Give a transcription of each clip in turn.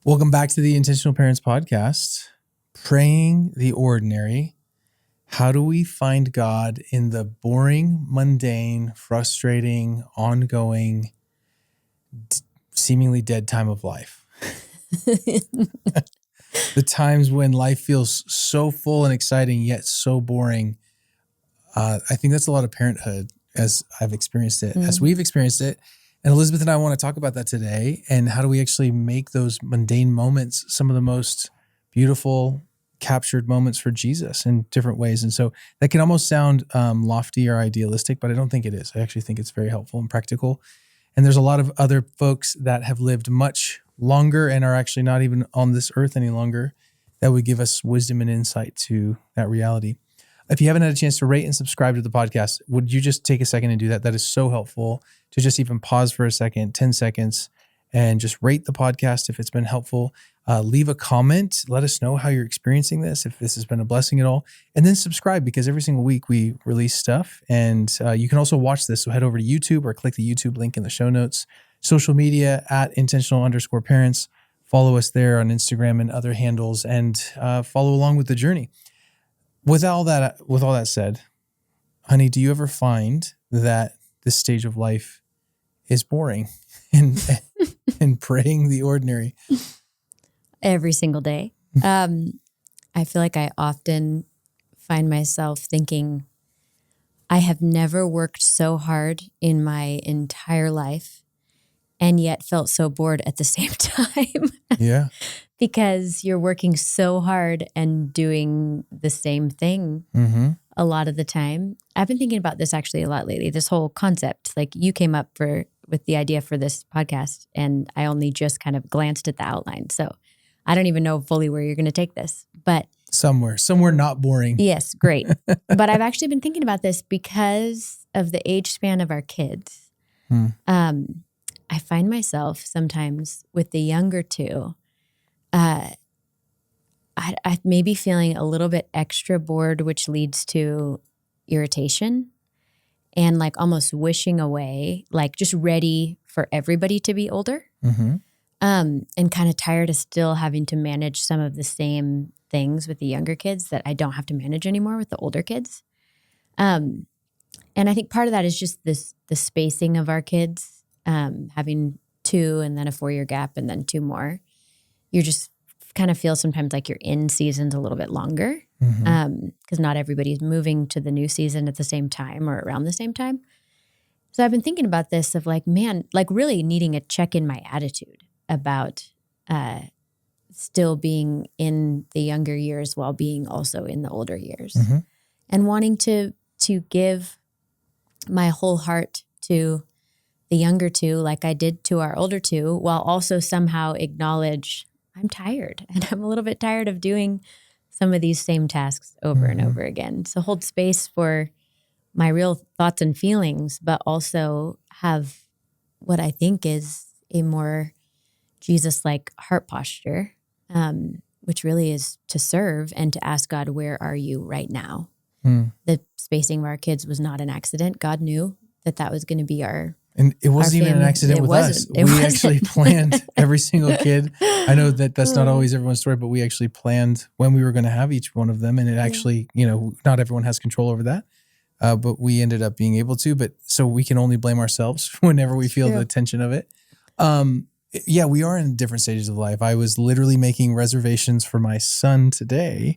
Welcome back to the Intentional Parents Podcast, Praying the Ordinary. How do we find God in the boring, mundane, frustrating, ongoing, seemingly dead time of life? The times when life feels so full and exciting, yet so boring. I think that's a lot of parenthood as I've experienced it, as we've experienced it. And Elizabeth and I want to talk about that today. And how do we actually make those mundane moments some of the most beautiful captured moments for Jesus in different ways? And so that can almost sound lofty or idealistic, but I don't think it is. I actually think it's very helpful and practical. And there's a lot of other folks that have lived much longer and are actually not even on this earth any longer that would give us wisdom and insight to that reality. If you haven't had a chance to rate and subscribe to the podcast, would you just take a second and do that? That is so helpful to just even pause for a second, 10 seconds, and just rate the podcast if it's been helpful. Leave a comment. Let us know how you're experiencing this, if this has been a blessing at all. And then subscribe, because every single week we release stuff. And you can also watch this. So head over to YouTube or click the YouTube link in the show notes. Social media at intentional_parents. Follow us there on Instagram and other handles, and follow along with the journey. With all that said, honey, do you ever find that this stage of life is boring and praying the ordinary? Every single day. I feel like I often find myself thinking, I have never worked so hard in my entire life and yet felt so bored at the same time. Yeah. Because you're working so hard and doing the same thing a lot of the time. I've been thinking about this actually a lot lately, this whole concept. Like, you came up with the idea for this podcast, and I only just kind of glanced at the outline. So I don't even know fully where you're going to take this, but somewhere not boring. Yes, great. But I've actually been thinking about this because of the age span of our kids. I find myself sometimes with the younger two, I may be feeling a little bit extra bored, which leads to irritation and like almost wishing away, like just ready for everybody to be older. And kind of tired of still having to manage some of the same things with the younger kids that I don't have to manage anymore with the older kids. And I think part of that is just the spacing of our kids, having 2 and then a 4-year gap and then 2 more. You're just kind of feel sometimes like you're in seasons a little bit longer, because not everybody's moving to the new season at the same time or around the same time. So I've been thinking about this of like, man, like really needing a check in my attitude about still being in the younger years while being also in the older years, and wanting to give my whole heart to the younger 2 like I did to our older 2, while also somehow acknowledge I'm tired and I'm a little bit tired of doing some of these same tasks over and over again. So hold space for my real thoughts and feelings, but also have what I think is a more Jesus-like heart posture, which really is to serve and to ask God, where are you right now? The spacing of our kids was not an accident. God knew that was going to be our And it wasn't even an accident with us. We actually planned every single kid. I know that that's not always everyone's story, but we actually planned when we were going to have each one of them. And it actually, not everyone has control over that. But we ended up being able to. But so we can only blame ourselves whenever we feel the tension of it. Yeah, we are in different stages of life. I was literally making reservations for my son today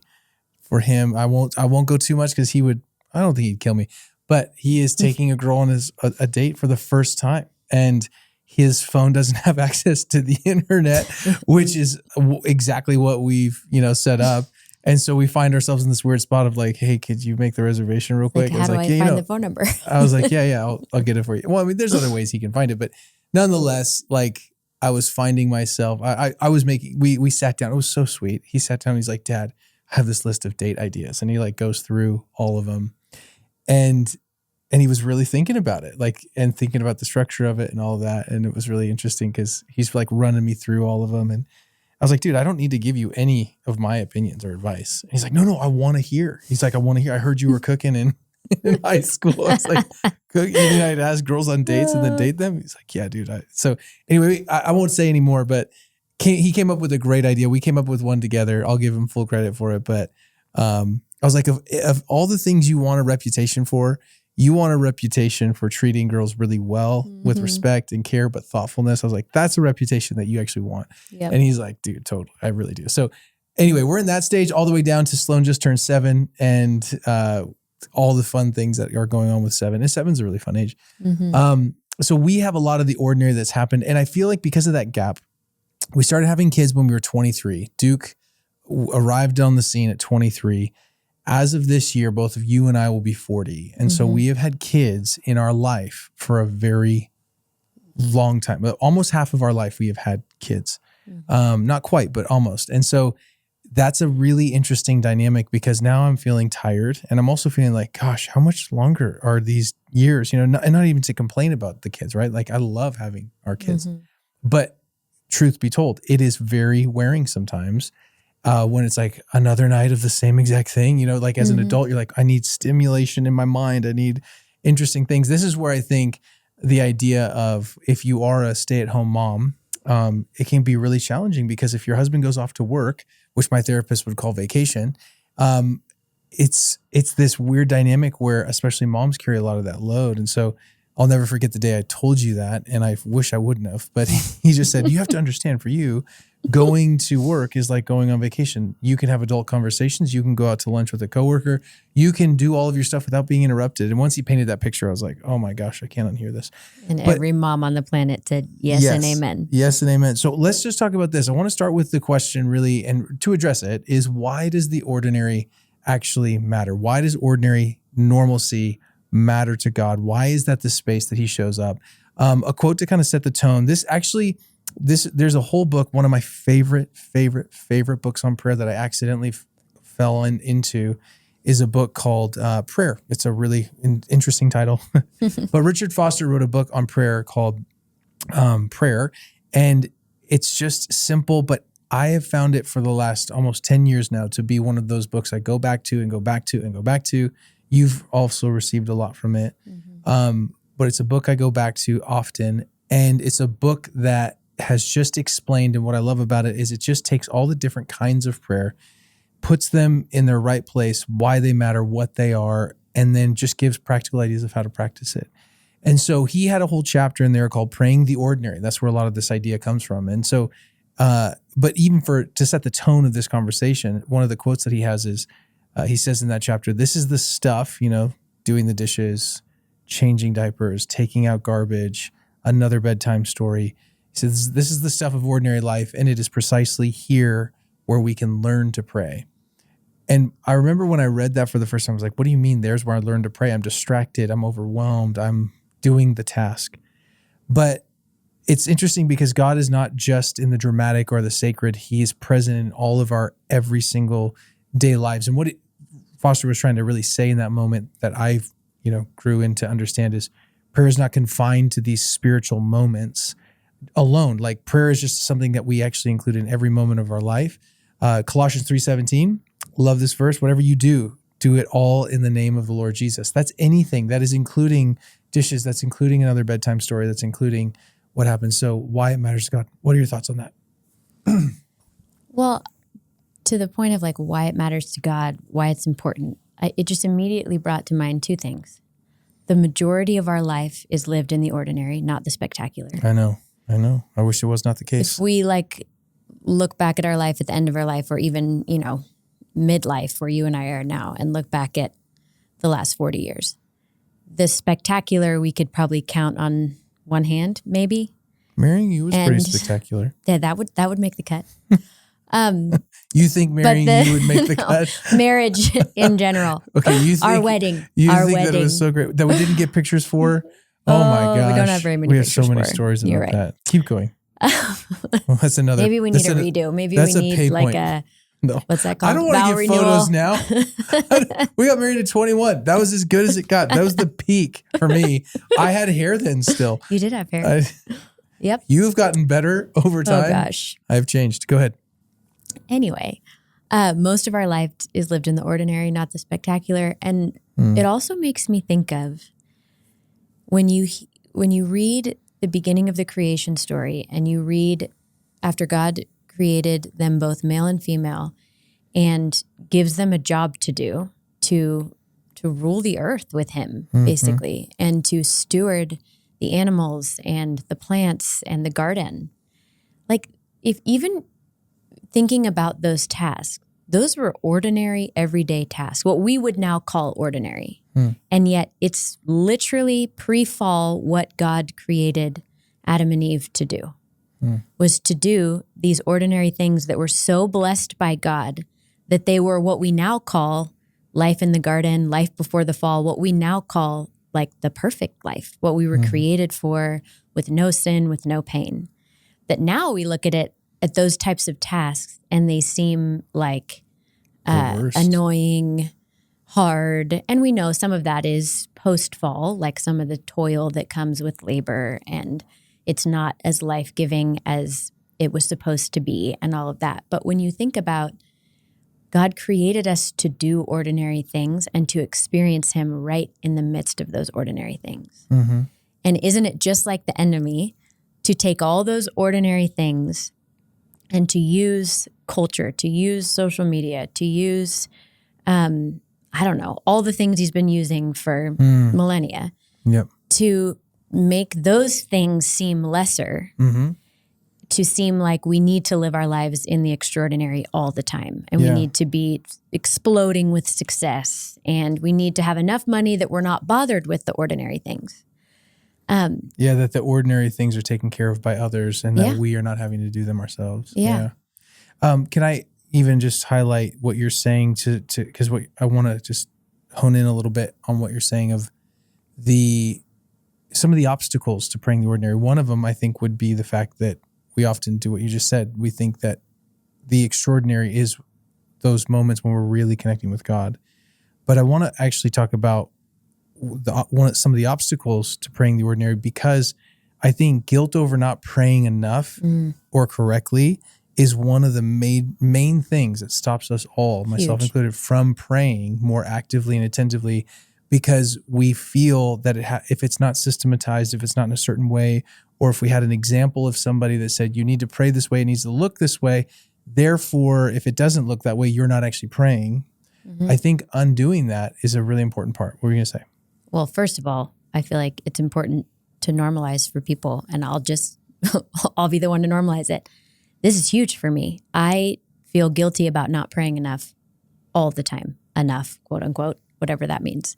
for him. I won't go too much because I don't think he'd kill me. But he is taking a girl on a date for the first time, and his phone doesn't have access to the internet, which is exactly what we've set up. And so we find ourselves in this weird spot of like, hey, could you make the reservation real quick? Like, how do I find the phone number? I was like, yeah, I'll get it for you. Well, I mean, there's other ways he can find it, but nonetheless, like I was finding myself, we sat down. It was so sweet. He sat down. He's like, Dad, I have this list of date ideas, and he like goes through all of them. And he was really thinking about it, and thinking about the structure of it and all of that. And it was really interesting because he's like running me through all of them. And I was like, dude, I don't need to give you any of my opinions or advice. And he's like, no, I want to hear. He's like, I want to hear. I heard you were cooking in high school. I was like, I'd ask girls on dates and then date them. He's like, yeah, dude. So anyway, I won't say anymore, but he came up with a great idea. We came up with one together. I'll give him full credit for it. But I was like, of all the things you want a reputation for, you want a reputation for treating girls really well with respect and care, but thoughtfulness. I was like, that's a reputation that you actually want. Yep. And he's like, dude, totally. I really do. So anyway, we're in that stage all the way down to Sloan just turned 7 and all the fun things that are going on with 7. And 7's a really fun age. So we have a lot of the ordinary that's happened. And I feel like because of that gap, we started having kids when we were 23. Duke arrived on the scene at 23. As of this year, both of you and I will be 40. And so we have had kids in our life for a very long time. But almost half of our life we have had kids. Not quite, but almost. And so that's a really interesting dynamic because now I'm feeling tired and I'm also feeling like, gosh, how much longer are these years? And not even to complain about the kids, right? Like I love having our kids. But truth be told, it is very wearing sometimes. When it's like another night of the same exact thing, like as an adult, you're like, I need stimulation in my mind. I need interesting things. This is where I think the idea of if you are a stay-at-home mom, it can be really challenging because if your husband goes off to work, which my therapist would call vacation, it's this weird dynamic where especially moms carry a lot of that load. And so I'll never forget the day I told you that, and I wish I wouldn't have, but he just said, you have to understand for you, going to work is like going on vacation. You can have adult conversations. You can go out to lunch with a coworker. You can do all of your stuff without being interrupted. And once he painted that picture, I was like, oh my gosh, I can't unhear this. And every mom on the planet said yes and amen. Yes and amen. So let's just talk about this. I want to start with the question really, and to address it is, why does the ordinary actually matter? Why does ordinary normalcy matter to God? Why is that the space that he shows up? A quote to kind of set the tone. There's a whole book, one of my favorite books on prayer that I accidentally fell into is a book called Prayer. It's a really interesting title. But Richard Foster wrote a book on prayer called Prayer. And it's just simple, but I have found it for the last almost 10 years now to be one of those books I go back to and go back to and go back to. You've also received a lot from it. But it's a book I go back to often. And it's a book that has just explained, and what I love about it is it just takes all the different kinds of prayer, puts them in their right place, why they matter, what they are, and then just gives practical ideas of how to practice it. And so he had a whole chapter in there called Praying the Ordinary. That's where a lot of this idea comes from. And so, but even to set the tone of this conversation, one of the quotes that he has is, he says in that chapter, this is the stuff, doing the dishes, changing diapers, taking out garbage, another bedtime story. He says, this is the stuff of ordinary life, and it is precisely here where we can learn to pray. And I remember when I read that for the first time, I was like, what do you mean there's where I learn to pray? I'm distracted. I'm overwhelmed. I'm doing the task. But it's interesting because God is not just in the dramatic or the sacred. He is present in all of our every single day lives. And what Foster was trying to really say in that moment that I grew into understand is prayer is not confined to these spiritual moments alone. Like prayer is just something that we actually include in every moment of our life. Colossians 3:17, love this verse. Whatever you do, do it all in the name of the Lord Jesus. That's anything. That is including dishes. That's including another bedtime story. That's including what happens. So why it matters to God. What are your thoughts on that? Well, to the point of like why it matters to God, why it's important, it just immediately brought to mind two things. The majority of our life is lived in the ordinary, not the spectacular. I know. I wish it was not the case. If we look back at our life at the end of our life, or even, midlife where you and I are now, and look back at the last 40 years, the spectacular we could probably count on one hand, maybe. Marrying you was pretty spectacular. Yeah, that would make the cut. You think marrying you would make the cut? Marriage in general. Okay, you think our wedding. That it was so great that we didn't get pictures for? Oh my gosh. We don't have very many pictures. We have so many stories about that. Keep going. Well, that's another. Maybe we need a redo. Maybe we need like a, what's that called? I don't want to get photos now. We got married at 21. That was as good as it got. That was the peak for me. I had hair then still. You did have hair. Yep. You've gotten better over time. Oh gosh. I've changed. Go ahead. Anyway, most of our life is lived in the ordinary, not the spectacular. And it also makes me think of when you read the beginning of the creation story and you read after God created them both male and female and gives them a job to do to rule the earth with him, basically, and to steward the animals and the plants and the garden. Like, if even thinking about those tasks, those were ordinary, everyday tasks, what we would now call ordinary. And yet it's literally pre-fall what God created Adam and Eve to do, was to do these ordinary things that were so blessed by God that they were what we now call life in the garden, life before the fall, what we now call like the perfect life, what we were created for, with no sin, with no pain. That now we look at it, at those types of tasks, and they seem like annoying, hard. And we know some of that is post-fall, like some of the toil that comes with labor, and it's not as life-giving as it was supposed to be and all of that. But when you think about God created us to do ordinary things and to experience him right in the midst of those ordinary things. And isn't it just like the enemy to take all those ordinary things and to use culture, to use social media, to use, I don't know, all the things he's been using for millennia, to make those things seem lesser, to seem like we need to live our lives in the extraordinary all the time. And we need to be exploding with success. And we need to have enough money that we're not bothered with the ordinary things. That the ordinary things are taken care of by others and that we are not having to do them ourselves. Can I even just highlight what you're saying to because what I want to just hone in a little bit on what you're saying of some of the obstacles to praying the ordinary. One of them, I think, would be the fact that we often do what you just said. We think that the extraordinary is those moments when we're really connecting with God. But I want to actually talk about some of the obstacles to praying the ordinary, because I think guilt over not praying enough or correctly is one of the main things that stops us all, myself included, from praying more actively and attentively, because we feel that if it's not systematized, if it's not in a certain way, or if we had an example of somebody that said, you need to pray this way, it needs to look this way, therefore, if it doesn't look that way, you're not actually praying. I think undoing that is a really important part. What were you going to say? Well, first of all, I feel like it's important to normalize for people, and I'll be the one to normalize it. This is huge for me. I feel guilty about not praying enough all the time. Enough, quote unquote, whatever that means.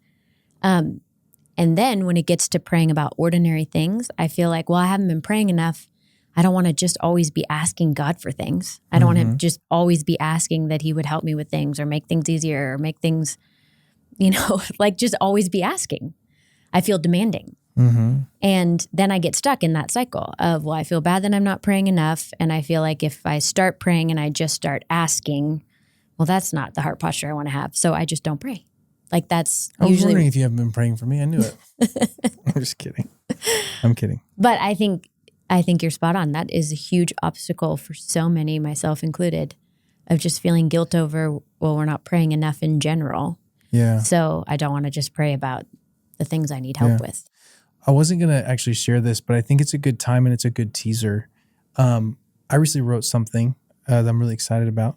And then when it gets to praying about ordinary things, I feel like, well, I haven't been praying enough. I don't want to just always be asking God for things. I don't want to just always be asking that he would help me with things or make things easier or make things, like just always be asking. I feel demanding. And then I get stuck in that cycle of, well, I feel bad that I'm not praying enough. And I feel like if I start praying and I just start asking, well, that's not the heart posture I want to have. So I just don't pray. Like that's I was usually wondering if you haven't been praying for me. I knew it. I'm just kidding. I'm kidding. But I think you're spot on. That is a huge obstacle for so many, myself included, of just feeling guilt over, well, we're not praying enough in general. Yeah. So I don't want to just pray about the things I need help with. I wasn't going to actually share this, but I think it's a good time and it's a good teaser. I recently wrote something that I'm really excited about.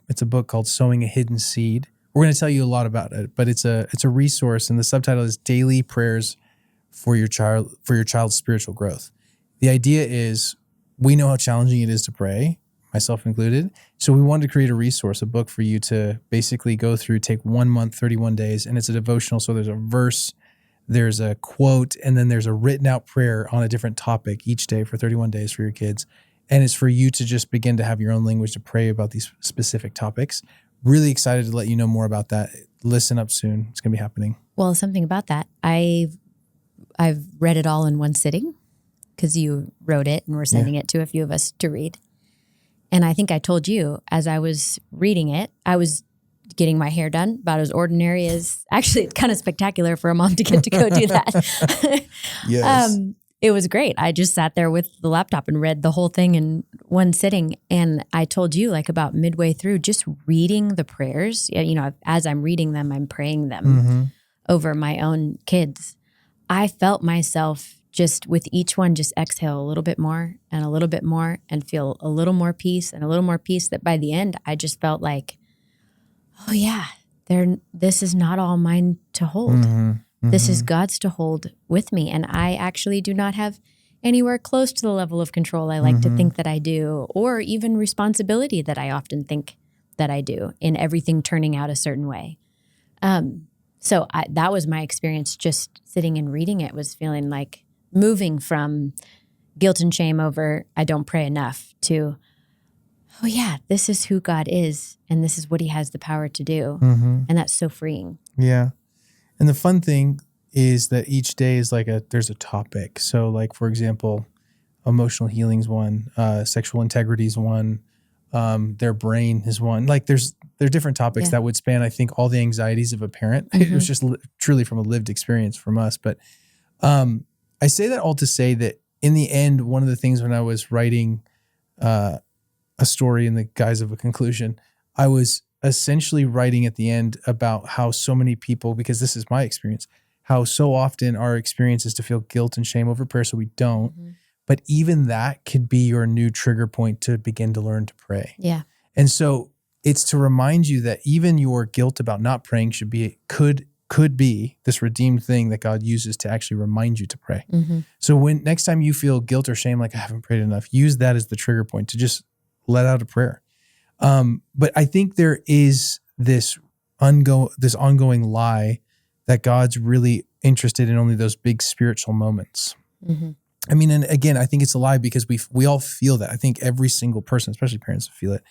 It's a book called Sowing a Hidden Seed. We're going to tell you a lot about it, but it's a resource, and the subtitle is Daily Prayers for your child's spiritual growth. The idea is we know how challenging it is to pray, myself included. So we wanted to create a resource, a book for you to basically go through, take 1 month, 31 days, and it's a devotional. So there's a verse, there's a quote, and then there's a written out prayer on a different topic each day for 31 days for your kids. And it's for you to just begin to have your own language to pray about these specific topics. Really excited to let you know more about that. Listen up soon. It's going to be happening. Well, something about that. I've read it all in one sitting because you wrote it and we're sending it to a few of us to read. And I think I told you as I was reading it, I was getting my hair done, about as ordinary as, actually it's kind of spectacular for a mom to get to go do that. Yes. It was great. I just sat there with the laptop and read the whole thing in one sitting. And I told you, like about midway through, just reading the prayers, as I'm reading them, I'm praying them over my own kids. I felt myself just with each one, just exhale a little bit more and a little bit more and feel a little more peace and a little more peace, that by the end, I just felt like, oh yeah, this is not all mine to hold. This is God's to hold with me. And I actually do not have anywhere close to the level of control I like to think that I do, or even responsibility that I often think that I do in everything turning out a certain way. So that was my experience just sitting and reading it, was feeling like moving from guilt and shame over I don't pray enough to, oh yeah, this is who God is and this is what he has the power to do. And that's so freeing. Yeah. And the fun thing is that each day is like there's a topic. So like, for example, emotional healing is one, sexual integrity is one, their brain is one. Like there's different topics that would span, I think, all the anxieties of a parent. It was just truly from a lived experience from us. But I say that all to say that in the end, one of the things when I was writing a story in the guise of a conclusion, I was essentially writing at the end about how so many people, because this is my experience, how so often our experience is to feel guilt and shame over prayer, so we don't. But even that could be your new trigger point to begin to learn to pray. Yeah. And so it's to remind you that even your guilt about not praying could be this redeemed thing that God uses to actually remind you to pray. So when next time you feel guilt or shame, like I haven't prayed enough, use that as the trigger point to just let out a prayer. But I think there is this ongoing lie that God's really interested in only those big spiritual moments. I mean, and again, I think it's a lie because we all feel that. I think every single person, especially parents, feel it.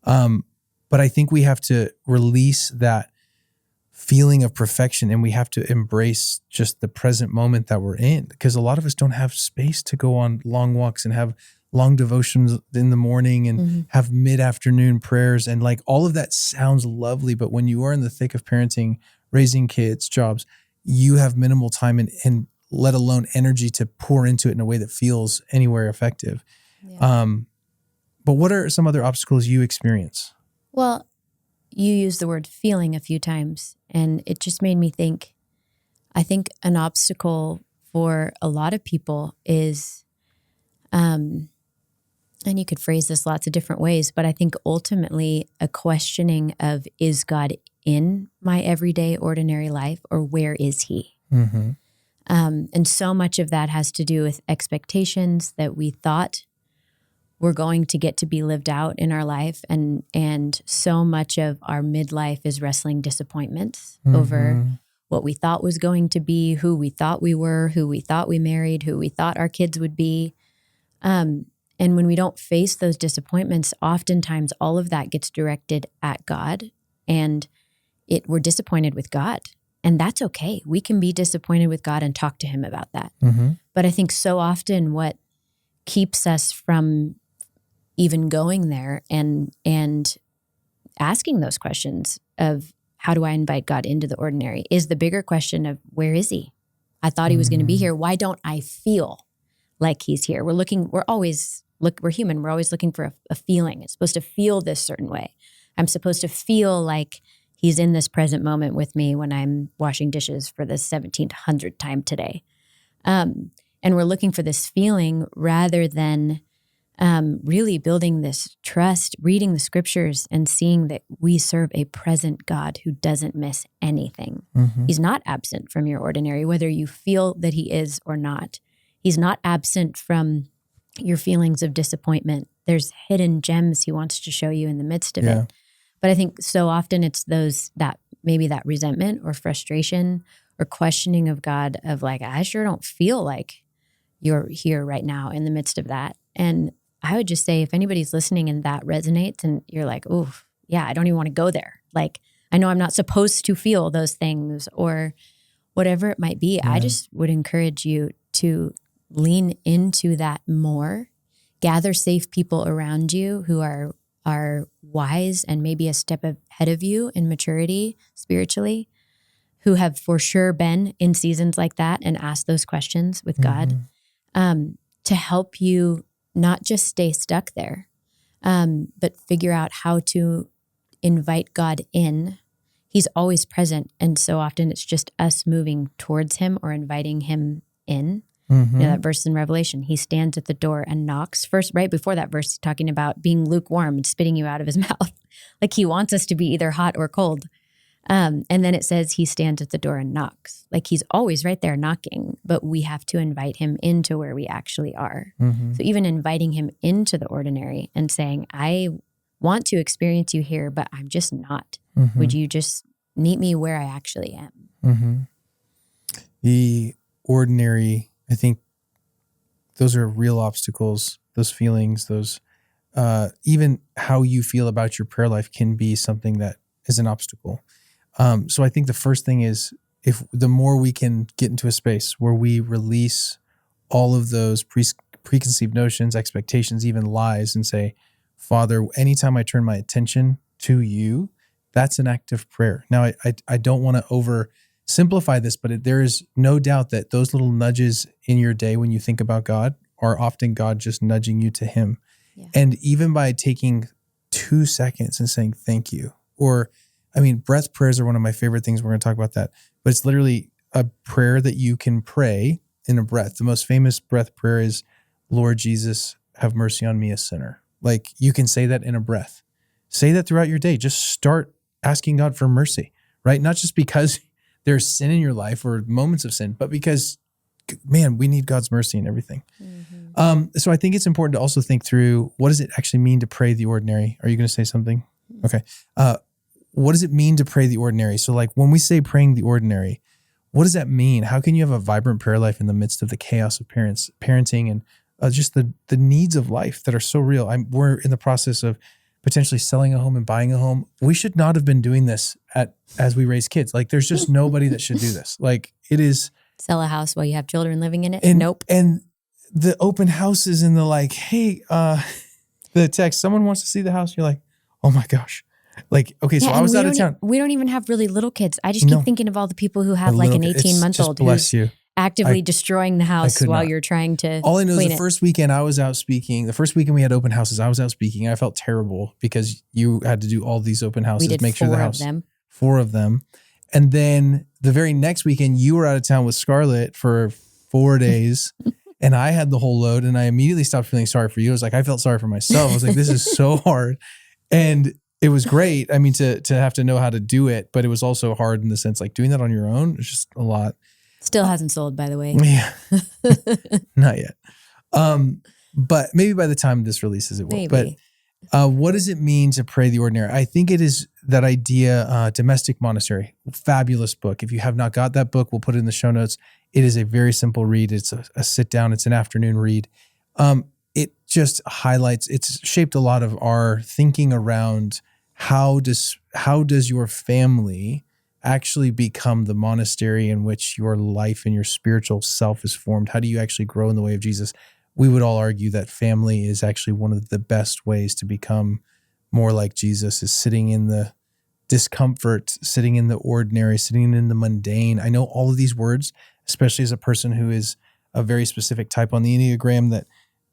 But I think we have to release that feeling of perfection and we have to embrace just the present moment that we're in, because a lot of us don't have space to go on long walks and have long devotions in the morning and have mid-afternoon prayers. And like all of that sounds lovely, but when you are in the thick of parenting, raising kids, jobs, you have minimal time and let alone energy to pour into it in a way that feels anywhere effective. But what are some other obstacles you experience? Well, you used the word feeling a few times, and it just made me think, I think an obstacle for a lot of people is, and you could phrase this lots of different ways, but I think ultimately a questioning of, is God in my everyday ordinary life, or where is he? And so much of that has to do with expectations that we thought were going to get to be lived out in our life. And so much of our midlife is wrestling disappointments over what we thought was going to be, who we thought we were, who we thought we married, who we thought our kids would be. And when we don't face those disappointments, oftentimes all of that gets directed at God, and we're disappointed with God. And that's okay. We can be disappointed with God and talk to him about that. But I think so often what keeps us from even going there and asking those questions of, how do I invite God into the ordinary, is the bigger question of, where is he? I thought he was going to be here. Why don't I feel like he's here? We're human. We're always looking for a feeling. It's supposed to feel this certain way. I'm supposed to feel like he's in this present moment with me when I'm washing dishes for the 1700th time today. And we're looking for this feeling rather than really building this trust, reading the scriptures and seeing that we serve a present God who doesn't miss anything. He's not absent from your ordinary, whether you feel that he is or not. He's not absent from your feelings of disappointment. There's hidden gems he wants to show you in the midst of it. But I think so often it's that resentment or frustration or questioning of God of like, I sure don't feel like you're here right now in the midst of that. And I would just say, if anybody's listening and that resonates and you're like, oh yeah, I don't even want to go there. Like, I know I'm not supposed to feel those things or whatever it might be. I just would encourage you to lean into that more, gather safe people around you who are wise and maybe a step ahead of you in maturity spiritually, who have for sure been in seasons like that and asked those questions with God, to help you not just stay stuck there, but figure out how to invite God in. He's always present. And so often it's just us moving towards him or inviting him in. You know, that verse in Revelation, he stands at the door and knocks. First, right before that verse, he's talking about being lukewarm and spitting you out of his mouth. Like he wants us to be either hot or cold. And then it says he stands at the door and knocks. Like he's always right there knocking, but we have to invite him into where we actually are. So even inviting him into the ordinary and saying, I want to experience you here, but I'm just not. Would you just meet me where I actually am? The ordinary, I think those are real obstacles, those feelings, those, even how you feel about your prayer life can be something that is an obstacle. So I think the first thing is, if the more we can get into a space where we release all of those preconceived notions, expectations, even lies, and say, Father, anytime I turn my attention to you, that's an act of prayer. Now, I don't want to oversimplify this, but there is no doubt that those little nudges in your day when you think about God are often God just nudging you to him. Yeah. And even by taking 2 seconds and saying thank you, or, I mean, breath prayers are one of my favorite things. We're going to talk about that, but it's literally a prayer that you can pray in a breath. The most famous breath prayer is, Lord Jesus, have mercy on me, a sinner. Like, you can say that in a breath. Say that throughout your day. Just start asking God for mercy, right? Not just because there's sin in your life or moments of sin, but because, man, we need God's mercy in everything. So I think it's important to also think through, what does it actually mean to pray the ordinary? Are you going to say something? Okay. What does it mean to pray the ordinary? So like when we say praying the ordinary, what does that mean? How can you have a vibrant prayer life in the midst of the chaos of parenting and just the needs of life that are so real? We're in the process of potentially selling a home and buying a home. We should not have been doing this as we raise kids. Like, there's just nobody that should do this. Like, it is. Sell a house while you have children living in it? Nope. And the open houses and the like, hey, the text, someone wants to see the house. You're like, oh my gosh. Like, okay, so I was out of town. We don't even have really little kids. I just keep thinking of all the people who have like an 18-month-old who's actively destroying the house while you're trying to All I know is the first weekend I was out speaking, the first weekend we had open houses, I was out speaking. I felt terrible because you had to do all these open houses, make sure the house. 4 of them. And then the very next weekend, you were out of town with Scarlett for 4 days. And I had the whole load, and I immediately stopped feeling sorry for you. I was like, I felt sorry for myself. I was like, this is so hard. And it was great. I mean, to have to know how to do it, but it was also hard in the sense, like, doing that on your own is just a lot. Still hasn't sold, by the way. Yeah. Not yet. But maybe by the time this releases, it will. Maybe. But what does it mean to pray the ordinary? I think it is that idea, Domestic Monastery, fabulous book. If you have not got that book, we'll put it in the show notes. It is a very simple read. It's a sit down. It's an afternoon read. It just highlights, it's shaped a lot of our thinking around how does your family actually become the monastery in which your life and your spiritual self is formed? How do you actually grow in the way of Jesus? We would all argue that family is actually one of the best ways to become more like Jesus, is sitting in the discomfort, sitting in the ordinary, sitting in the mundane. I know all of these words, especially as a person who is a very specific type on the Enneagram that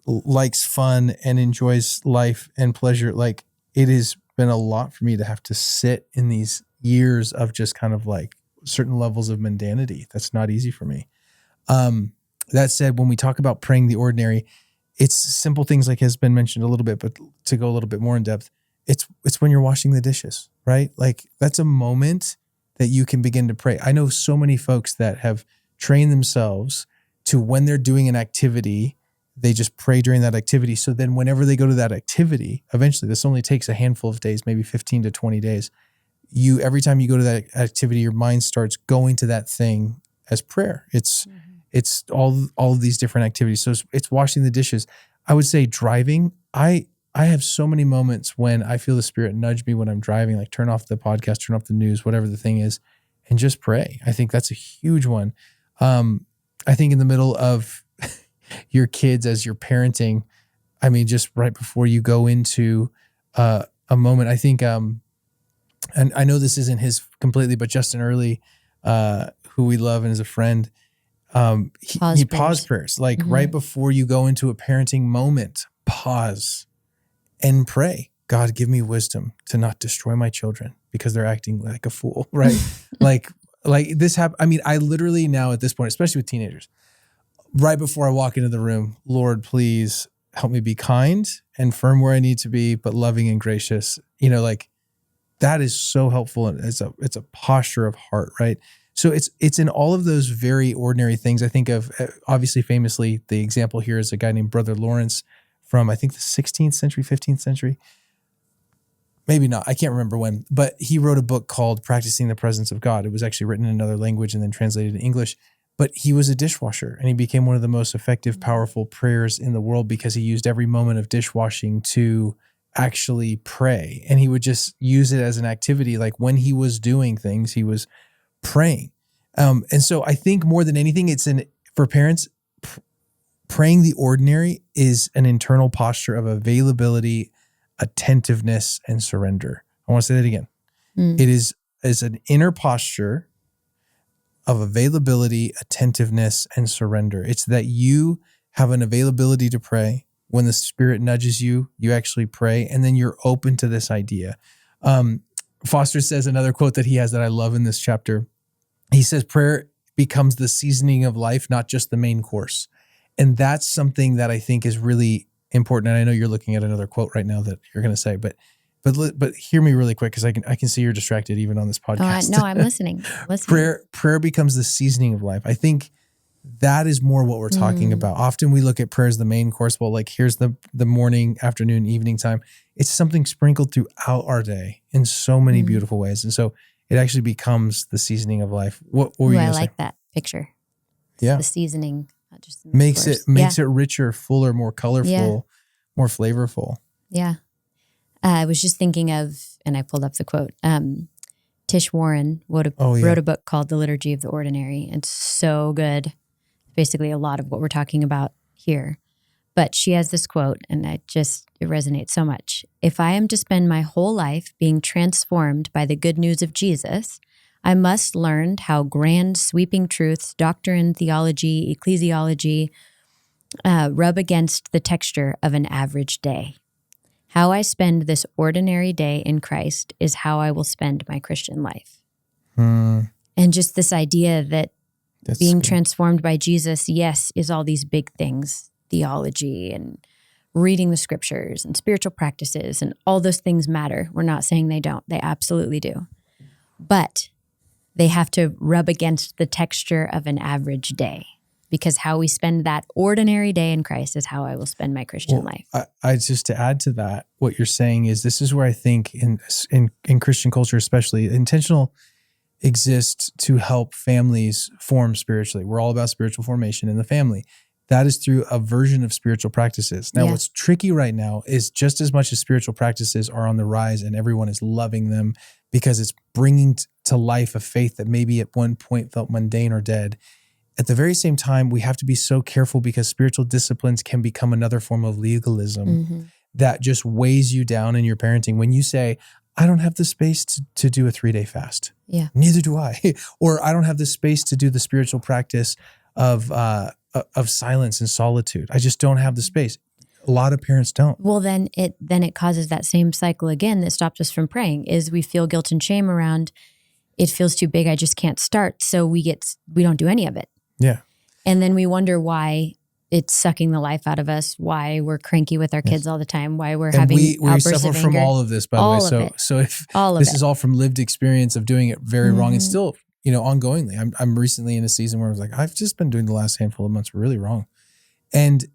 likes fun and enjoys life and pleasure. Like, it has been a lot for me to have to sit in these years of just kind of like certain levels of mundanity. That's not easy for me. That said, when we talk about praying the ordinary, it's simple things like has been mentioned a little bit, but to go a little bit more in depth, it's when you're washing the dishes, right? Like, that's a moment that you can begin to pray. I know so many folks that have trained themselves to, when they're doing an activity, they just pray during that activity. So then whenever they go to that activity, eventually, this only takes a handful of days, maybe 15 to 20 days. Every time you go to that activity, your mind starts going to that thing as prayer. It's all of these different activities. So it's washing the dishes. I would say driving. I have so many moments when I feel the Spirit nudge me when I'm driving, like turn off the podcast, turn off the news, whatever the thing is, and just pray. I think that's a huge one. I think in the middle of your kids as you're parenting, I mean, just right before you go into a moment, I think, and I know this isn't his completely, but Justin Early, who we love and is a friend, he paused prayers. Like, right before you go into a parenting moment, pause and pray. God, give me wisdom to not destroy my children because they're acting like a fool, right? like this happen. I mean, I literally now at this point, especially with teenagers, right before I walk into the room, Lord, please help me be kind and firm where I need to be, but loving and gracious. Like that is so helpful. And it's a posture of heart, right? So it's in all of those very ordinary things. I think of, obviously, famously, the example here is a guy named Brother Lawrence from, I think, the 16th century, 15th century. Maybe not. I can't remember when, but he wrote a book called Practicing the Presence of God. It was actually written in another language and then translated to English. But he was a dishwasher, and he became one of the most effective, powerful prayers in the world because he used every moment of dishwashing to actually pray. And he would just use it as an activity. Like when he was doing things, he was praying. And so I think more than anything, for parents, praying the ordinary is an internal posture of availability, attentiveness, and surrender. I want to say that again. It is an inner posture of availability, attentiveness, and surrender. It's that you have an availability to pray. When the Spirit nudges you, you actually pray, and then you're open to this idea. Foster says another quote that he has that I love in this chapter. He says, prayer becomes the seasoning of life, not just the main course. And that's something that I think is really important. And I know you're looking at another quote right now that you're going to say, but hear me really quick because I can see you're distracted even on this podcast. No, I'm listening. Prayer becomes the seasoning of life. I think that is more what we're talking about. Often we look at prayer as the main course. Well, like here's the morning, afternoon, evening time. It's something sprinkled throughout our day in so many beautiful ways. And so it actually becomes the seasoning of life. What were you going to say? I like that picture. Yeah. The seasoning. Not just makes it richer, fuller, more colorful, more flavorful. Yeah. I was just thinking of, and I pulled up the quote, Tish Warren wrote a book called The Liturgy of the Ordinary. It's so good. Basically a lot of what we're talking about here. But she has this quote, and it resonates so much. If I am to spend my whole life being transformed by the good news of Jesus, I must learn how grand, sweeping truths, doctrine, theology, ecclesiology, rub against the texture of an average day. How I spend this ordinary day in Christ is how I will spend my Christian life. And just this idea that being transformed by Jesus, yes, is all these big things, theology and reading the scriptures and spiritual practices, and all those things matter. We're not saying they don't. They absolutely do. But they have to rub against the texture of an average day, because how we spend that ordinary day in Christ is how I will spend my Christian life. I just, to add to that, what you're saying is this is where I think in Christian culture, especially, intentional exists to help families form spiritually. We're all about spiritual formation in the family. That is through a version of spiritual practices. Now, what's tricky right now is just as much as spiritual practices are on the rise and everyone is loving them because it's bringing to life a faith that maybe at one point felt mundane or dead. At the very same time, we have to be so careful because spiritual disciplines can become another form of legalism that just weighs you down in your parenting. When you say, I don't have the space to do a 3-day fast. Yeah. Neither do I. Or I don't have the space to do the spiritual practice of silence and solitude. I just don't have the space. A lot of parents don't. Well, then it causes that same cycle again that stopped us from praying, is we feel guilt and shame around, it feels too big, I just can't start. So we don't do any of it. Yeah. And then we wonder why it's sucking the life out of us, why we're cranky with our kids all the time, why we're having outbursts of anger. We suffer from all of this, by the way. So if this is all from lived experience of doing it very wrong, and still, ongoingly. I'm recently in a season where I was like, I've just been doing the last handful of months really wrong. And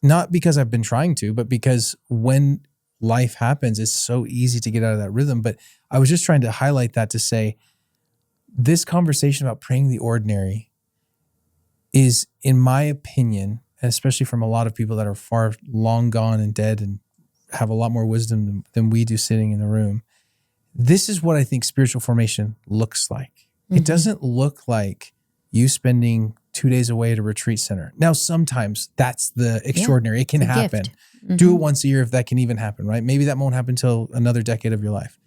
not because I've been trying to, but because when life happens, it's so easy to get out of that rhythm. But I was just trying to highlight that to say, this conversation about praying the ordinary is, in my opinion, and especially from a lot of people that are far long gone and dead and have a lot more wisdom than we do sitting in the room, this is what I think spiritual formation looks like. It doesn't look like you spending 2 days away at a retreat center. Now, sometimes that's the extraordinary. It can happen. Do it once a year if that can even happen, right? Maybe that won't happen until another decade of your life.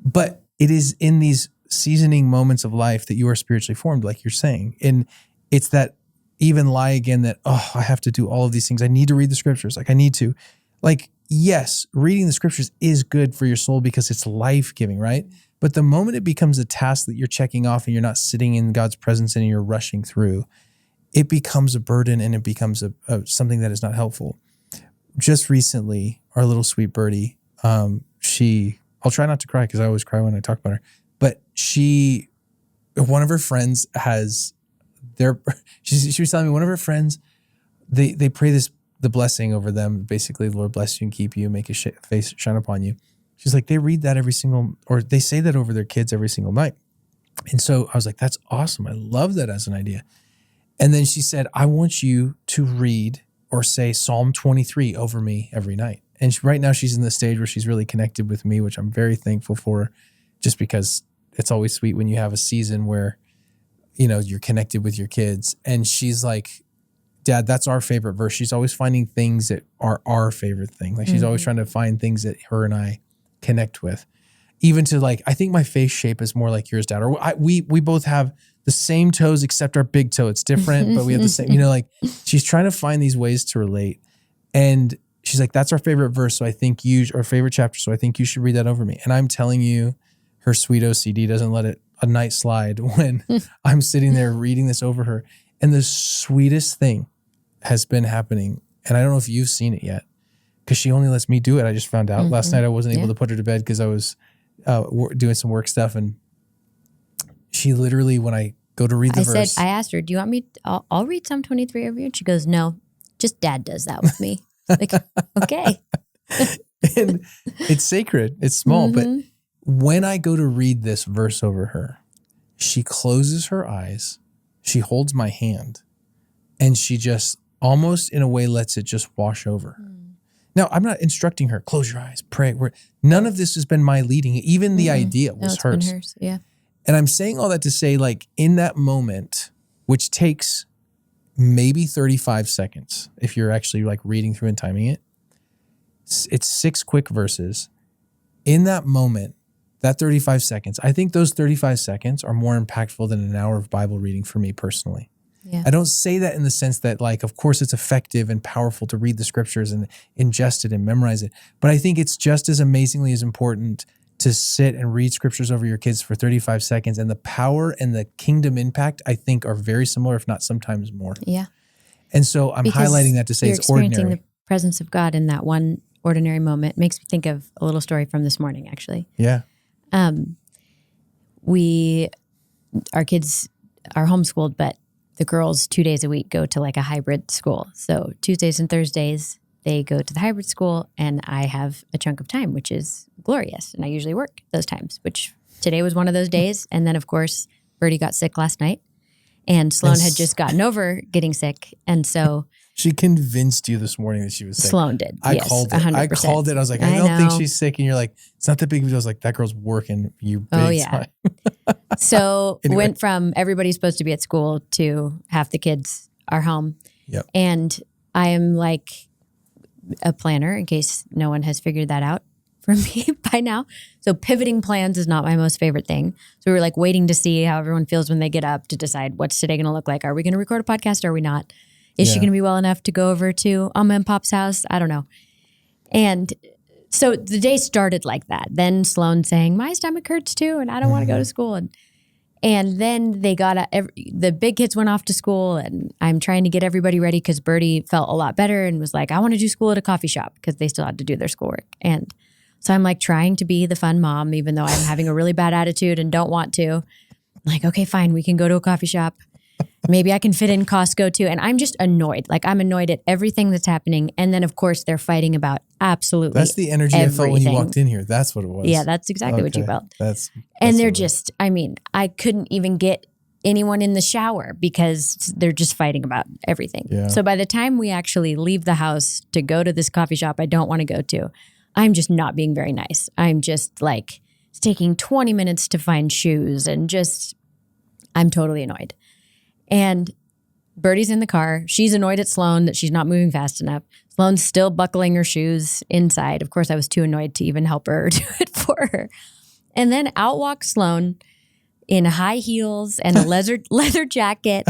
But it is in these seasoning moments of life that you are spiritually formed, like you're saying. And it's that even lie again that, I have to do all of these things. I need to read the scriptures. I need to. Yes, reading the scriptures is good for your soul because it's life-giving, right? But the moment it becomes a task that you're checking off and you're not sitting in God's presence and you're rushing through, it becomes a burden and it becomes something that is not helpful. Just recently, our little sweet birdie, I'll try not to cry because I always cry when I talk about her, but one of her friends she was telling me one of her friends, they pray the blessing over them. Basically, the Lord bless you and keep you, make his face shine upon you. She's like, they read that or they say that over their kids every single night. And so I was like, that's awesome. I love that as an idea. And then she said, I want you to read or say Psalm 23 over me every night. And right now she's in the stage where she's really connected with me, which I'm very thankful for, just because it's always sweet when you have a season where, you're connected with your kids. And she's like, Dad, that's our favorite verse. She's always finding things that are our favorite thing. Like she's always trying to find things that her and I connect with. Even to like, I think my face shape is more like yours, Dad. Or we both have the same toes except our big toe. It's different, but we have the same, like she's trying to find these ways to relate. And she's like, that's our favorite verse. So I think our favorite chapter. So I think you should read that over me. And I'm telling you, her sweet OCD doesn't let a night slide when I'm sitting there reading this over her. And the sweetest thing has been happening. And I don't know if you've seen it yet because she only lets me do it. I just found out last night I wasn't able to put her to bed because I was doing some work stuff. And she literally, when I go to read the verse. I asked her, do you want me, I'll read Psalm 23 over you. And she goes, no, just Dad does that with me. Like, okay. And it's sacred. It's small. But when I go to read this verse over her, she closes her eyes. She holds my hand and she just almost in a way lets it just wash over. Now, I'm not instructing her, close your eyes, pray. None of this has been my leading. Even the idea was hers. Been hers. Yeah. And I'm saying all that to say, like, in that moment, which takes maybe 35 seconds, if you're actually like reading through and timing it, it's 6 quick verses. In that moment, that 35 seconds, I think those 35 seconds are more impactful than an hour of Bible reading for me personally. Yeah. I don't say that in the sense that, like, of course it's effective and powerful to read the scriptures and ingest it and memorize it. But I think it's just as amazingly as important to sit and read scriptures over your kids for 35 seconds. And the power and the kingdom impact, I think, are very similar, if not sometimes more. Yeah. And so I'm highlighting that to say it's ordinary. Experiencing the presence of God in that one ordinary moment makes me think of a little story from this morning, actually. Yeah. Our kids are homeschooled, but the girls 2 days a week go to like a hybrid school. So Tuesdays and Thursdays, they go to the hybrid school and I have a chunk of time, which is glorious. And I usually work those times, which today was one of those days. And then of course, Birdie got sick last night and Sloan had just gotten over getting sick. And so she convinced you this morning that she was sick. Sloan did. I called it. 100%. I called it. I was like, I don't think she's sick. And you're like, it's not that big of a deal. I was like, that girl's working. You big time. So anyway. Went from everybody's supposed to be at school to half the kids are home. Yep. And I am like a planner in case no one has figured that out for me by now. So pivoting plans is not my most favorite thing. So we were like waiting to see how everyone feels when they get up to decide what's today going to look like. Are we going to record a podcast? Or are we not? Is she going to be well enough to go over to Mama and Pop's house? I don't know. And so the day started like that. Then Sloan saying, my stomach hurts too, and I don't want to go to school. And then they the big kids went off to school, and I'm trying to get everybody ready because Birdie felt a lot better and was like, I want to do school at a coffee shop because they still had to do their schoolwork. And so I'm like trying to be the fun mom, even though I'm having a really bad attitude and don't want to. I'm like, okay, fine, we can go to a coffee shop. Maybe I can fit in Costco too. And I'm just annoyed. Like I'm annoyed at everything that's happening. And then of course they're fighting about absolutely That's the energy everything. I felt when you walked in here. That's what it was. Yeah, that's exactly what you felt. That's and they're just, I mean, I couldn't even get anyone in the shower because they're just fighting about everything. Yeah. So by the time we actually leave the house to go to this coffee shop I don't want to go to, I'm just not being very nice. I'm just like, it's taking 20 minutes to find shoes and just, I'm totally annoyed. And Birdie's in the car. She's annoyed at Sloan that she's not moving fast enough. Sloan's still buckling her shoes inside. Of course, I was too annoyed to even help her or do it for her. And then out walks Sloan in high heels and a leather jacket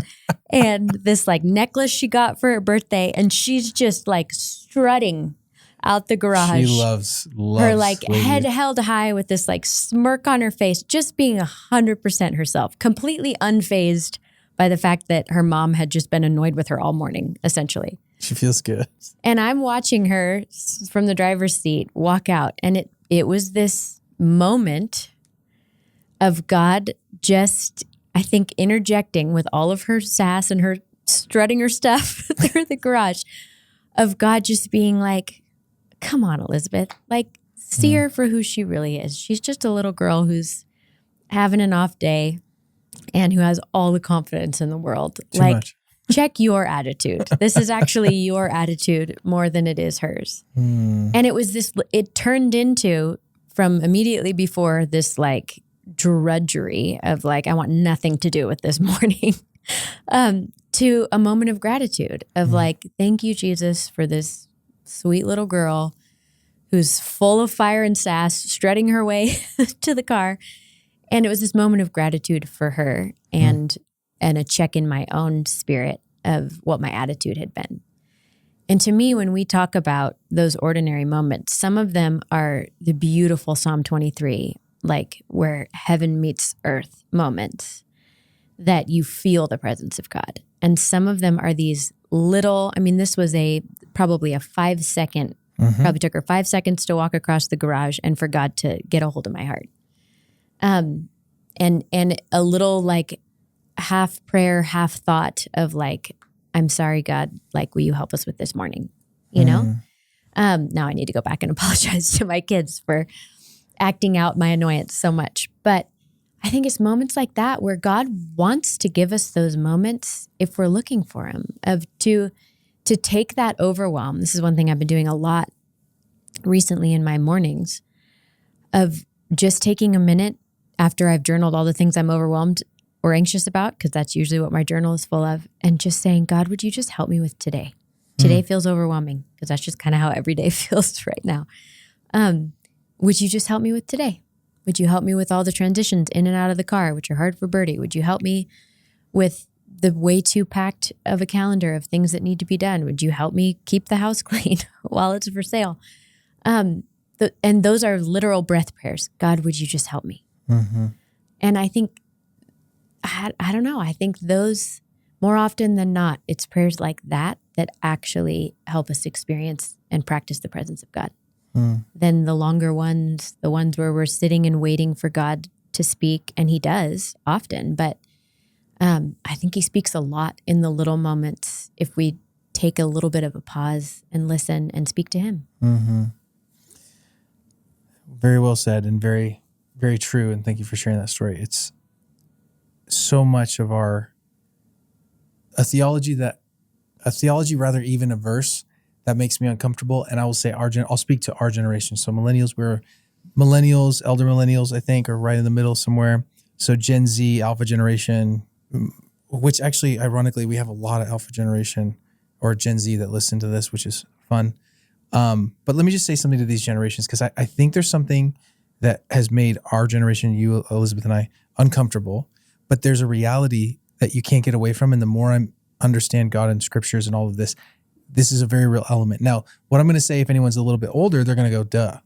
and this like necklace she got for her birthday. And she's just like strutting out the garage. She loves her like Sweetie. Head held high with this like smirk on her face, just being 100% herself, completely unfazed by the fact that her mom had just been annoyed with her all morning, essentially. She feels good. And I'm watching her from the driver's seat walk out. And it was this moment of God just, I think, interjecting with all of her sass and her strutting her stuff through the garage, of God just being like, come on, Elizabeth, like, see her for who she really is. She's just a little girl who's having an off day and who has all the confidence in the world. Too like, much. check your attitude. This is actually your attitude more than it is hers. And it was this, it turned into, from immediately before, this like drudgery of like, I want nothing to do with this morning, to a moment of gratitude of like, thank you, Jesus, for this sweet little girl who's full of fire and sass, strutting her way to the car. And it was this moment of gratitude for her and a check in my own spirit of what my attitude had been. And to me, when we talk about those ordinary moments, some of them are the beautiful Psalm 23, like where heaven meets earth moments that you feel the presence of God. And some of them are these little, I mean, this was probably a 5-second, probably took her 5 seconds to walk across the garage and for God to get a hold of my heart. And a little like half prayer, half thought of like, I'm sorry, God, like, will you help us with this morning? You know? Now I need to go back and apologize to my kids for acting out my annoyance so much. But I think it's moments like that where God wants to give us those moments if we're looking for him, of to take that overwhelm. This is one thing I've been doing a lot recently in my mornings, of just taking a minute after I've journaled all the things I'm overwhelmed or anxious about, because that's usually what my journal is full of, and just saying, God, would you just help me with today? Today feels overwhelming, because that's just kind of how every day feels right now. Would you just help me with today? Would you help me with all the transitions in and out of the car, which are hard for Birdie? Would you help me with the way too packed of a calendar of things that need to be done? Would you help me keep the house clean while it's for sale? And those are literal breath prayers. God, would you just help me? And I think, I don't know, I think those, more often than not, it's prayers like that that actually help us experience and practice the presence of God. Then the longer ones, the ones where we're sitting and waiting for God to speak, and he does often, but I think he speaks a lot in the little moments if we take a little bit of a pause and listen and speak to him. Very well said, and very, very true. And thank you for sharing that story. It's so much of a theology, rather, even a verse that makes me uncomfortable. And I will say I'll speak to our generation. So we're millennials, elder millennials, I think, are right in the middle somewhere. So Gen Z, Alpha generation, which actually, ironically, we have a lot of Alpha generation or Gen Z that listen to this, which is fun. But let me just say something to these generations, because I think there's something that has made our generation, you, Elizabeth, and I, uncomfortable. But there's a reality that you can't get away from. And the more I understand God and scriptures and all of this, this is a very real element. Now, what I'm going to say, if anyone's a little bit older, they're going to go, duh.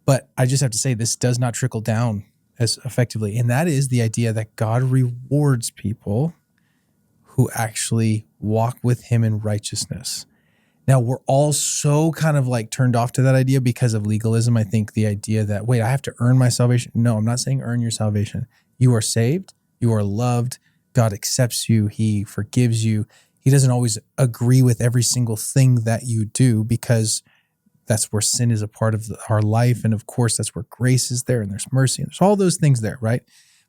But I just have to say, this does not trickle down as effectively. And that is the idea that God rewards people who actually walk with him in righteousness. Now, we're all so kind of like turned off to that idea because of legalism. I think the idea that, wait, I have to earn my salvation. No, I'm not saying earn your salvation. You are saved. You are loved. God accepts you. He forgives you. He doesn't always agree with every single thing that you do, because that's where sin is a part of our life. And of course, that's where grace is there, and there's mercy, and there's all those things there, right?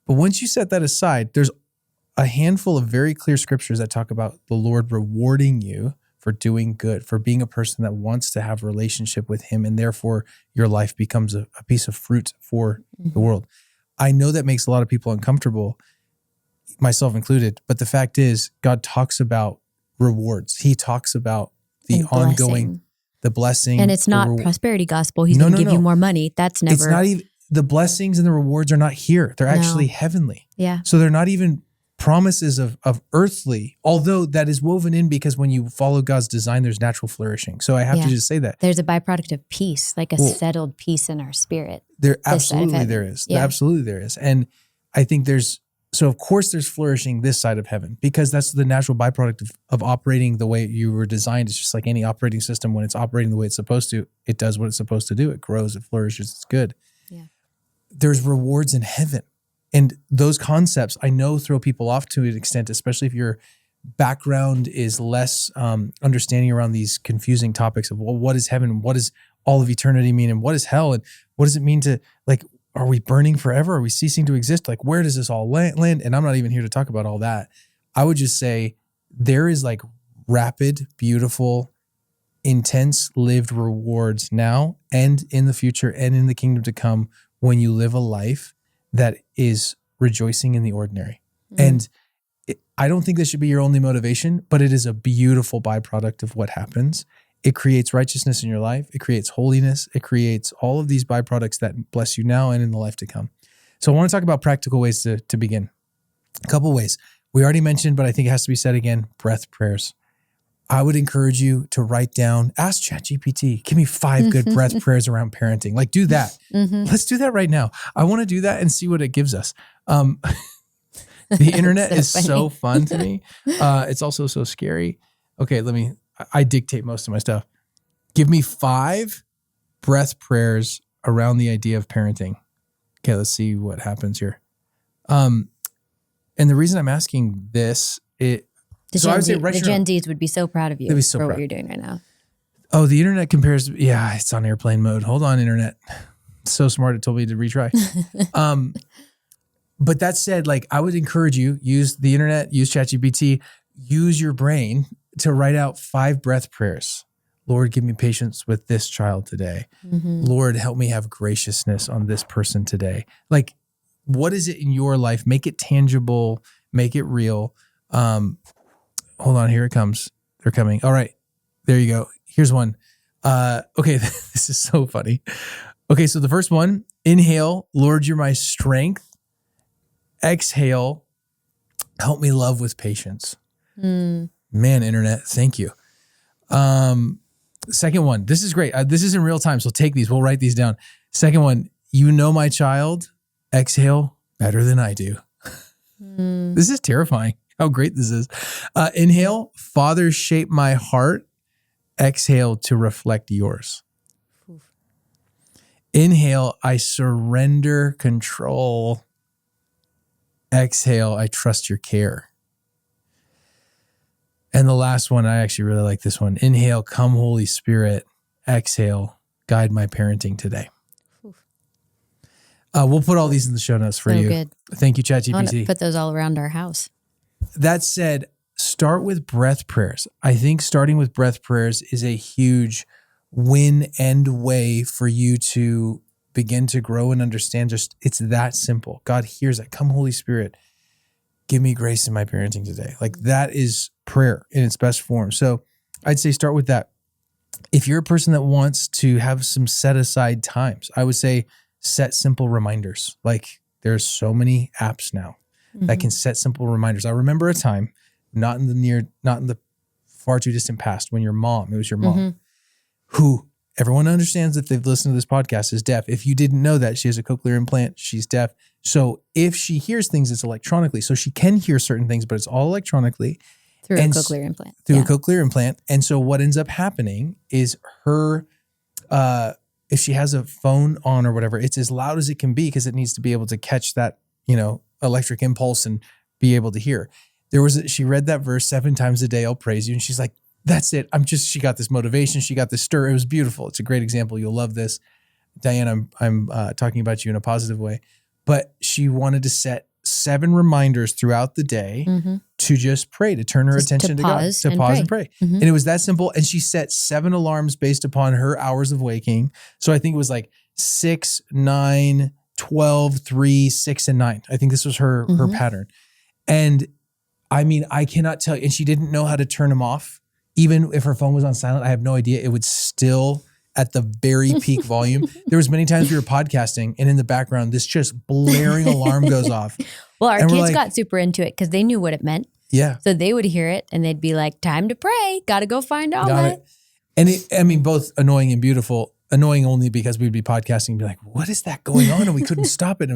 But once you set that aside, there's a handful of very clear scriptures that talk about the Lord rewarding you for doing good, for being a person that wants to have a relationship with him, and therefore your life becomes a piece of fruit for the world. I know that makes a lot of people uncomfortable, myself included, but the fact is, God talks about rewards. He talks about the ongoing, the blessing. And it's not prosperity gospel. He's going to give you more money. That's never. It's not even, the blessings and the rewards are not here. They're actually heavenly. Yeah. So they're not even promises of earthly, although that is woven in, because when you follow God's design, there's natural flourishing. So I have to just say that. There's a byproduct of peace, like a settled peace in our spirit. There absolutely there is. Yeah. Absolutely there is. And I think there's So of course there's flourishing this side of heaven, because that's the natural byproduct of operating the way you were designed. It's just like any operating system. When it's operating the way it's supposed to, it does what it's supposed to do. It grows, it flourishes, it's good. Yeah. There's rewards in heaven. And those concepts I know throw people off to an extent, especially if your background is less understanding around these confusing topics of, well, what is heaven? What does all of eternity mean? And what is hell? And what does it mean to, like, are we burning forever? Are we ceasing to exist? Like, where does this all land? And I'm not even here to talk about all that. I would just say there is like rapid, beautiful, intense lived rewards now and in the future and in the kingdom to come when you live a life that is rejoicing in the ordinary. And I don't think this should be your only motivation, but it is a beautiful byproduct of what happens. It creates righteousness in your life. It creates holiness. It creates all of these byproducts that bless you now and in the life to come. So I want to talk about practical ways to begin. A couple ways. We already mentioned, but I think it has to be said again, breath prayers. I would encourage you to write down, ask ChatGPT, give me 5 good breath prayers around parenting. Like, do that. Let's do that right now. I want to do that and see what it gives us. The internet is so fun to me. It's also so scary. Okay, I dictate most of my stuff. Give me 5 breath prayers around the idea of parenting. Okay, let's see what happens here. And the reason I'm asking this, the Gen Zs would be so proud of you for what you're doing right now. Oh, the internet compares. Yeah, it's on airplane mode. Hold on, internet. It's so smart. It told me to retry. But that said, like, I would encourage you, use the internet, use ChatGPT, use your brain to write out 5 breath prayers. Lord, give me patience with this child today. Lord, help me have graciousness on this person today. Like, what is it in your life? Make it tangible, make it real. Hold on, here it comes. They're coming. All right, there you go. Here's one. Okay, this is so funny. Okay, so the first one, inhale, Lord, you're my strength. Exhale, help me love with patience. Man, internet, thank you. Second one, this is great. This is in real time, so take these. We'll write these down. Second one, you know my child. Exhale, better than I do. This is terrifying. How great this is. Inhale, Father, shape my heart. Exhale, to reflect yours. Inhale, I surrender control. Exhale, I trust your care. And the last one, I actually really like this one. Inhale, come Holy Spirit. Exhale, guide my parenting today. We'll put all these in the show notes for you. Good. Thank you, ChatGPT. I want to put those all around our house. That said, start with breath prayers. I think starting with breath prayers is a huge win-end way for you to begin to grow and understand. Just, it's that simple. God hears that. Come, Holy Spirit, give me grace in my parenting today. Like, that is prayer in its best form. So I'd say start with that. If you're a person that wants to have some set aside times, I would say set simple reminders. Like, there's so many apps now that can set simple reminders. I remember a time, not in the far too distant past, when it was your mom, who everyone understands, if they've listened to this podcast, is deaf. If you didn't know that, she has a cochlear implant, she's deaf. So if she hears things, it's electronically. So she can hear certain things, but it's all electronically. Through a cochlear implant. Through a cochlear implant. And so what ends up happening is her, if she has a phone on or whatever, it's as loud as it can be because it needs to be able to catch that, electric impulse and be able to hear. She read that verse 7 times a day, I'll praise you. And she's like, that's it. She got this motivation. She got this stir. It was beautiful. It's a great example. You'll love this. Diane, I'm talking about you in a positive way, but she wanted to set 7 reminders throughout the day to just pray, to turn her attention to God, to pause and pray. And it was that simple. And she set 7 alarms based upon her hours of waking. So I think it was like 6, 9, 12, 3, 6, and 9. I think this was her pattern. And I mean, I cannot tell you, and she didn't know how to turn them off. Even if her phone was on silent, I have no idea. It would still at the very peak volume. There was many times we were podcasting and in the background, this just blaring alarm goes off. Well, our kids got super into it because they knew what it meant. Yeah. So they would hear it and they'd be like, time to pray. Got to go find Alma. And both annoying and beautiful. Annoying only because we'd be podcasting and be like, what is that going on? And we couldn't stop it.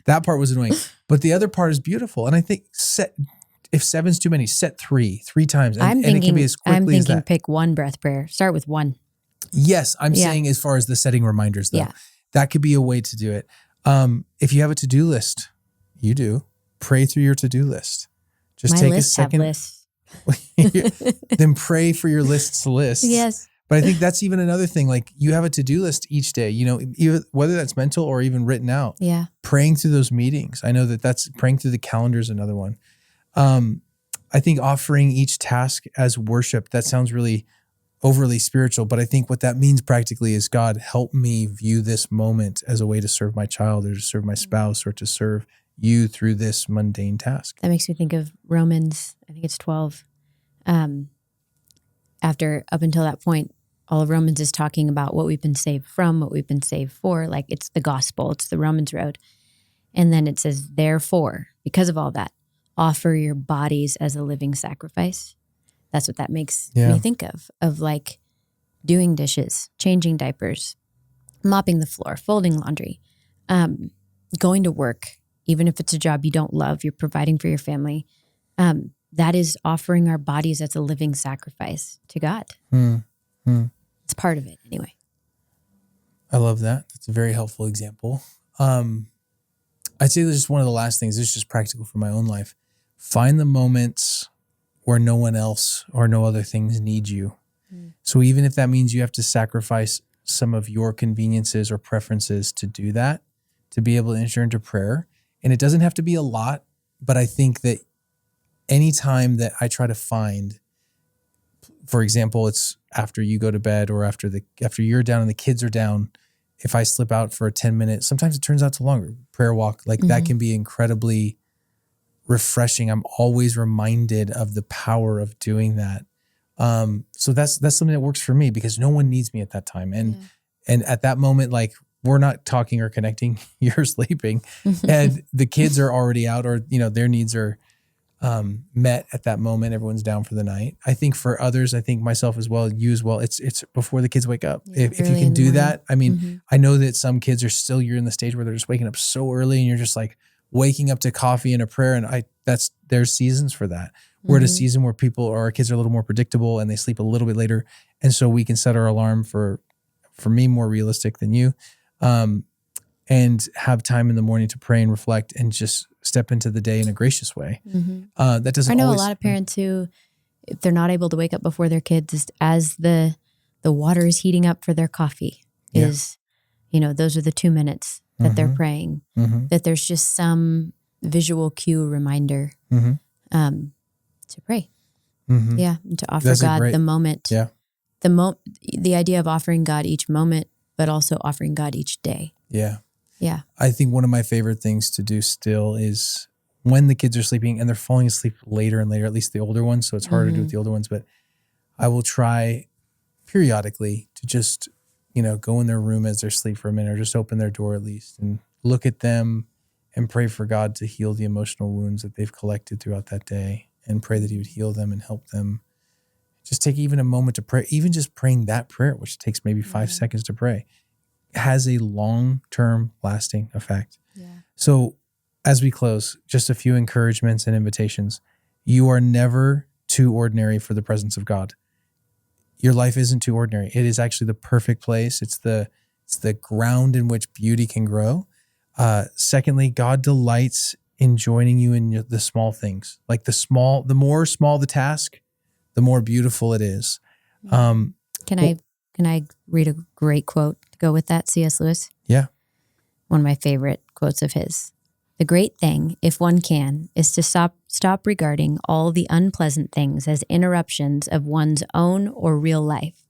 that part was annoying. But the other part is beautiful. And I think if 7's too many, set three times. And it can be as quickly as that. Pick one breath prayer. Start with one. Yes, I'm saying as far as the setting reminders though. Yeah. That could be a way to do it. If you have a to-do list, you do. Pray through your to-do list. Just take a second. Have lists. Then pray for your list's list. Yes. But I think that's even another thing. Like you have a to-do list each day, whether that's mental or even written out. Yeah. Praying through those meetings. I know that's praying through the calendar is another one. I think offering each task as worship, that sounds really overly spiritual, but I think what that means practically is, God, help me view this moment as a way to serve my child or to serve my spouse or to serve you through this mundane task. That makes me think of Romans, I think it's 12. Up until that point, all of Romans is talking about what we've been saved from, what we've been saved for. Like it's the gospel, it's the Romans road. And then it says, therefore, because of all that, offer your bodies as a living sacrifice. That's what that makes me think of like doing dishes, changing diapers, mopping the floor, folding laundry, going to work, even if it's a job you don't love, you're providing for your family. That is offering our bodies as a living sacrifice to God. It's part of it anyway. I love that. That's a very helpful example. I'd say this is one of the last things. This is just practical for my own life. Find the moments where no one else or no other things need you. So even if that means you have to sacrifice some of your conveniences or preferences to do that, to be able to enter into prayer. And it doesn't have to be a lot, but I think that anytime that I try to find, for example, it's after you go to bed or after you're down and the kids are down, if I slip out for a 10 minutes, sometimes it turns out to longer prayer walk, like that can be incredibly refreshing. I'm always reminded of the power of doing that. So that's something that works for me because no one needs me at that time. And at that moment, like we're not talking or connecting, you're sleeping and the kids are already out or, their needs are met at that moment. Everyone's down for the night. I think for others, I think myself as well, you as well, it's before the kids wake up. If you can do that, I mean, I know that some kids you're in the stage where they're just waking up so early and you're just like waking up to coffee and a prayer. And there's seasons for that. We're at a season where our kids are a little more predictable and they sleep a little bit later. And so we can set our alarm for me, more realistic than you, and have time in the morning to pray and reflect and just step into the day in a gracious way. That doesn't. I know a lot of parents who, if they're not able to wake up before their kids, as the water is heating up for their coffee, those are the 2 minutes that they're praying. That there's just some visual cue reminder to pray. And to offer God the moment. The idea of offering God each moment, but also offering God each day. Yeah. I think one of my favorite things to do still is when the kids are sleeping and they're falling asleep later and later, at least the older ones. So it's harder to do with the older ones, but I will try periodically to just, go in their room as they're asleep for a minute or just open their door at least and look at them and pray for God to heal the emotional wounds that they've collected throughout that day and pray that he would heal them and help them. Just take even a moment to pray, even just praying that prayer, which takes maybe 5 seconds to pray, has a long-term lasting effect. So as we close, just a few encouragements and invitations. You are never too ordinary for the presence of God. Your life isn't too ordinary. It is actually the perfect place. It's the ground in which beauty can grow. Secondly, God delights in joining you in the small things. Like the more small the task, the more beautiful it is. Can I read a great quote to go with that, C.S. Lewis? Yeah. One of my favorite quotes of his. The great thing, if one can, is to stop regarding all the unpleasant things as interruptions of one's own or real life.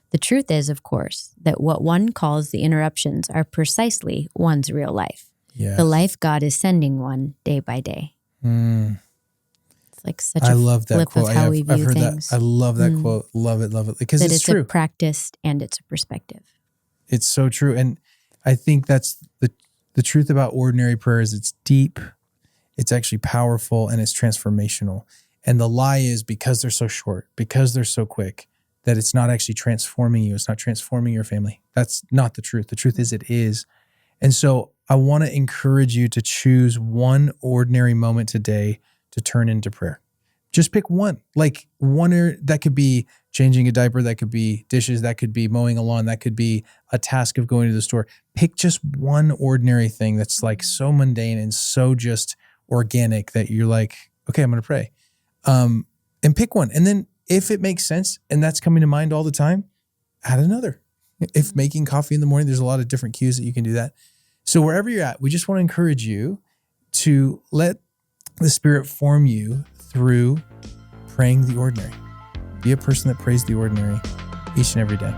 The truth is, of course, that what one calls the interruptions are precisely one's real life. Yes. The life God is sending one day by day. It's like such a love that flip quote. of how we view I've heard things. that. I love that quote. Love it. Because that it's true. It's a practice and it's a perspective. It's so true. And I think that's the truth about ordinary prayer is it's deep, it's actually powerful, and it's transformational. And the lie is because they're so short, because they're so quick, that it's not actually transforming you. It's not transforming your family. That's not the truth. The truth is it is. And so I want to encourage you to choose one ordinary moment today to turn into prayer. Just pick one, like that could be changing a diaper, that could be dishes, that could be mowing a lawn, that could be a task of going to the store. Pick just one ordinary thing that's like so mundane and so just organic that you're like, okay, I'm going to pray. And pick one. And then if it makes sense and that's coming to mind all the time, add another. If making coffee in the morning, there's a lot of different cues that you can do that. So wherever you're at, we just want to encourage you to let the Spirit form you through praying the ordinary. Be a person that prays the ordinary each and every day.